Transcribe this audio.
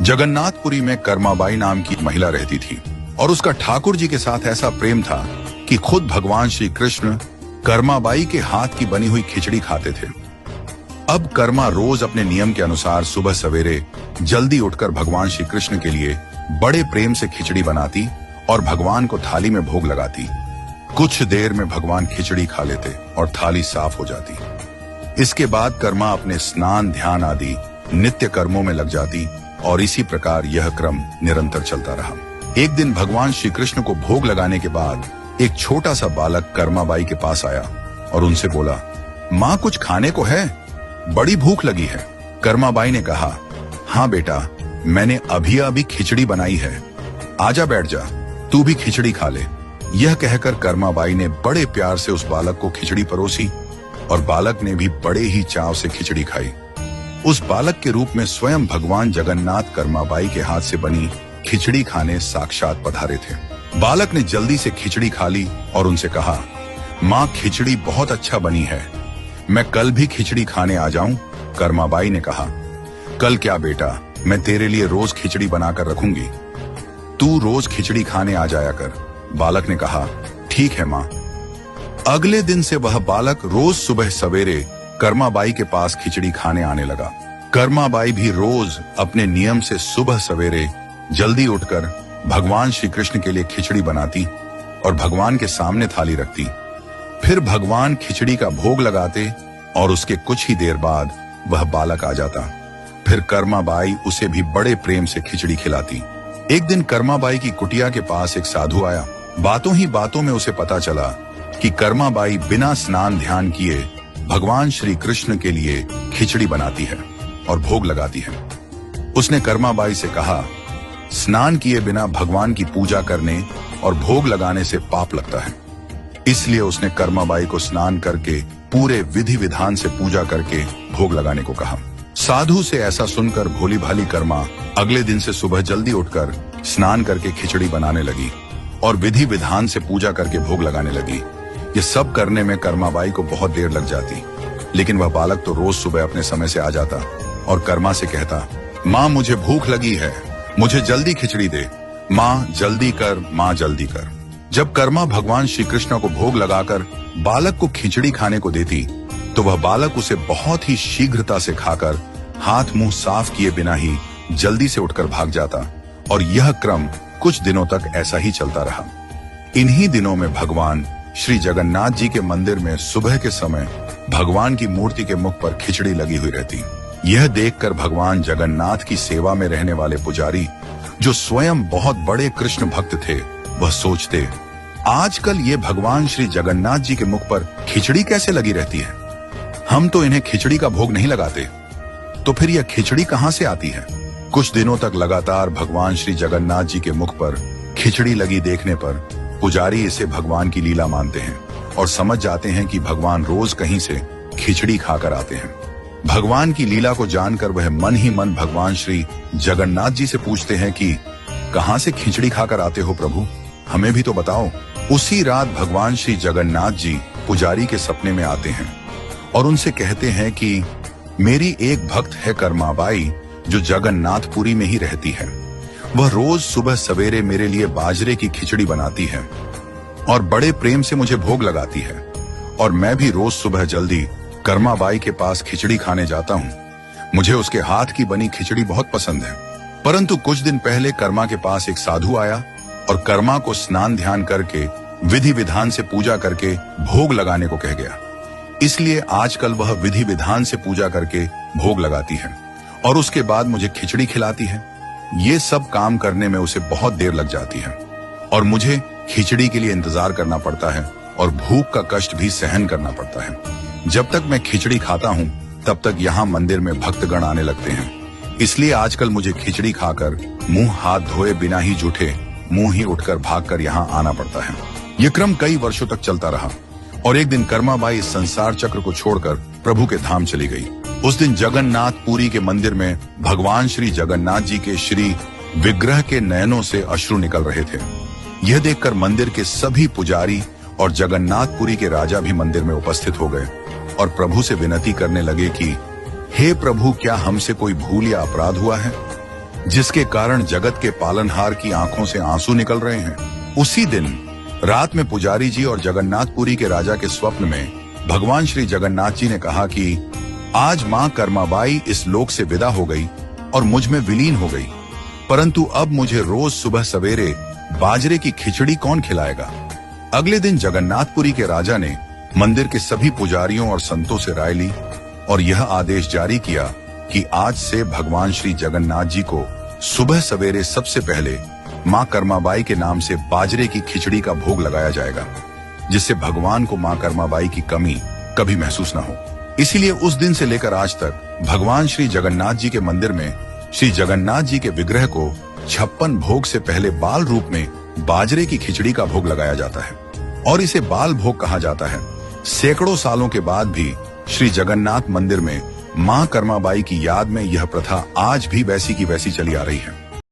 जगन्नाथपुरी में कर्माबाई नाम की महिला रहती थी और उसका ठाकुर जी के साथ ऐसा प्रेम था कि खुद भगवान श्री कृष्ण कर्माबाई के हाथ की बनी हुई खिचड़ी खाते थे। अब कर्मा रोज अपने नियम के अनुसार सुबह सवेरे जल्दी उठकर भगवान श्री कृष्ण के लिए बड़े प्रेम से खिचड़ी बनाती और भगवान को थाली में भोग लगाती। कुछ देर में भगवान खिचड़ी खा लेते और थाली साफ हो जाती। इसके बाद कर्मा अपने स्नान ध्यान आदि नित्य कर्मों में लग जाती और इसी प्रकार यह क्रम निरंतर चलता रहा। एक दिन भगवान श्री कृष्ण को भोग लगाने के बाद एक छोटा सा बालक कर्माबाई के पास आया और उनसे बोला, माँ कुछ खाने को है, बड़ी भूख लगी है। कर्माबाई ने कहा, हाँ बेटा, मैंने अभी अभी खिचड़ी बनाई है, आजा बैठ जा, तू भी खिचड़ी खा ले। यह कहकर कर्माबाई ने बड़े प्यार से उस बालक को खिचड़ी परोसी और बालक ने भी बड़े ही चाव से खिचड़ी खाई। उस बालक के रूप में स्वयं भगवान जगन्नाथ कर्माबाई के हाथ से बनी खिचड़ी खाने साक्षात पधारे थे। बालक ने जल्दी से खिचड़ी खा ली और उनसे कहा, माँ खिचड़ी बहुत अच्छा बनी है, मैं कल भी खिचड़ी खाने आ जाऊं? कर्माबाई ने कहा, कल क्या बेटा, मैं तेरे लिए रोज खिचड़ी बनाकर रखूंगी, तू रोज खिचड़ी खाने आ जाया कर। बालक ने कहा, ठीक है माँ। अगले दिन से वह बालक रोज सुबह सवेरे कर्माबाई के पास खिचड़ी खाने आने लगा। कर्माबाई भी रोज अपने नियम से सुबह सवेरे जल्दी उठकर भगवान श्री कृष्ण के लिए खिचड़ी बनाती और भगवान के सामने थाली रखती। फिर भगवान खिचड़ी का भोग लगाते और उसके कुछ ही देर बाद वह बालक आ जाता। फिर कर्माबाई उसे भी बड़े प्रेम से खिचड़ी खिलाती। एक दिन कर्माबाई की कुटिया के पास एक साधु आया। बातों ही बातों में उसे पता चला कि कर्माबाई बिना स्नान ध्यान किए भगवान श्री कृष्ण के लिए खिचड़ी बनाती है और भोग लगाती है। उसने कर्माबाई से कहा, स्नान किए बिना भगवान की पूजा करने और भोग लगाने से पाप लगता है। इसलिए उसने कर्माबाई को स्नान करके पूरे विधि विधान से पूजा करके भोग लगाने को कहा। साधु से ऐसा सुनकर भोली भाली कर्मा अगले दिन से सुबह जल्दी उठकर स्नान करके खिचड़ी बनाने लगी और विधि विधान से पूजा करके भोग लगाने लगी। ये सब करने में कर्माबाई को बहुत देर लग जाती, लेकिन वह बालक तो रोज सुबह अपने समय से आ जाता और कर्मा से कहता, माँ मुझे भूख लगी है, मुझे जल्दी खिचड़ी दे, माँ जल्दी कर, माँ जल्दी कर। जब कर्मा भगवान श्री कृष्ण को भोग लगाकर बालक को खिचड़ी खाने को देती तो वह बालक उसे बहुत ही शीघ्रता से खाकर हाथ मुंह साफ किए बिना ही जल्दी से उठकर भाग जाता और यह क्रम कुछ दिनों तक ऐसा ही चलता रहा। इन्हीं दिनों में भगवान श्री जगन्नाथ जी के मंदिर में सुबह के समय भगवान की मूर्ति के मुख पर खिचड़ी लगी हुई रहती। यह देखकर भगवान जगन्नाथ की सेवा में रहने वाले पुजारी, जो स्वयं बहुत बड़े कृष्ण भक्त थे, वह सोचते, आजकल ये भगवान श्री जगन्नाथ जी के मुख पर खिचड़ी कैसे लगी रहती है? हम तो इन्हें खिचड़ी का भोग नहीं लगाते, तो फिर यह खिचड़ी कहां से आती है? कुछ दिनों तक लगातार भगवान श्री जगन्नाथ जी के मुख पर खिचड़ी लगी देखने पर पुजारी इसे भगवान की लीला मानते हैं और समझ जाते हैं कि भगवान रोज कहीं से खिचड़ी खाकर आते हैं। भगवान की लीला को जानकर वह मन ही मन भगवान श्री जगन्नाथ जी से पूछते हैं कि कहां से खिचड़ी खाकर आते हो प्रभु, हमें भी तो बताओ। उसी रात भगवान श्री जगन्नाथ जी पुजारी के सपने में आते हैं और उनसे कहते हैं कि मेरी एक भक्त है कर्माबाई, जो जगन्नाथपुरी में ही रहती है। वह रोज सुबह सवेरे मेरे लिए बाजरे की खिचड़ी बनाती है और बड़े प्रेम से मुझे भोग लगाती है और मैं भी रोज सुबह जल्दी कर्माबाई के पास खिचड़ी खाने जाता हूँ। मुझे उसके हाथ की बनी खिचड़ी बहुत पसंद है। परंतु कुछ दिन पहले कर्मा के पास एक साधु आया और कर्मा को स्नान ध्यान करके विधि विधान से पूजा करके भोग लगाने को कह गया। इसलिए आजकल वह विधि विधान से पूजा करके भोग लगाती है और उसके बाद मुझे खिचड़ी खिलाती है। ये सब काम करने में उसे बहुत देर लग जाती है और मुझे खिचड़ी के लिए इंतजार करना पड़ता है और भूख का कष्ट भी सहन करना पड़ता है। जब तक मैं खिचड़ी खाता हूँ तब तक यहाँ मंदिर में भक्तगण आने लगते हैं। इसलिए आजकल मुझे खिचड़ी खाकर मुंह हाथ धोए बिना ही जूठे मुंह ही उठकर भागकर यहाँ आना पड़ता है। ये क्रम कई वर्षों तक चलता रहा और एक दिन कर्माबाई इस संसार चक्र को छोड़कर प्रभु के धाम चली गई। उस दिन जगन्नाथपुरी के मंदिर में भगवान श्री जगन्नाथ जी के श्री विग्रह के नयनों से अश्रु निकल रहे थे। यह देखकर मंदिर के सभी पुजारी और जगन्नाथपुरी के राजा भी मंदिर में उपस्थित हो गए और प्रभु से विनती करने लगे कि हे प्रभु, क्या हमसे कोई भूल या अपराध हुआ है? जिसके कारण जगत के पालनहार की आंखों से आंसू निकल रहे हैं। उसी दिन रात में पुजारी जी और जगन्नाथपुरी के राजा के स्वप्न में भगवान श्री जगन्नाथ जी ने कहा कि आज मां कर्माबाई इस लोक से विदा हो गई और मुझ में विलीन हो गई, परंतु अब मुझे रोज सुबह सवेरे बाजरे की खिचड़ी कौन खिलाएगा। अगले दिन जगन्नाथपुरी के राजा ने मंदिर के सभी पुजारियों और संतों से राय ली और यह आदेश जारी किया कि आज से भगवान श्री जगन्नाथ जी को सुबह सवेरे सबसे पहले मां कर्माबाई के नाम से बाजरे की खिचड़ी का भोग लगाया जाएगा, जिससे भगवान को मां कर्माबाई की कमी कभी महसूस न हो। इसीलिए उस दिन से लेकर आज तक भगवान श्री जगन्नाथ जी के मंदिर में श्री जगन्नाथ जी के विग्रह को 56 भोग से पहले बाल रूप में बाजरे की खिचड़ी का भोग लगाया जाता है और इसे बाल भोग कहा जाता है। सैकड़ों सालों के बाद भी श्री जगन्नाथ मंदिर में मां कर्माबाई की याद में यह प्रथा आज भी वैसी की वैसी चली आ रही है।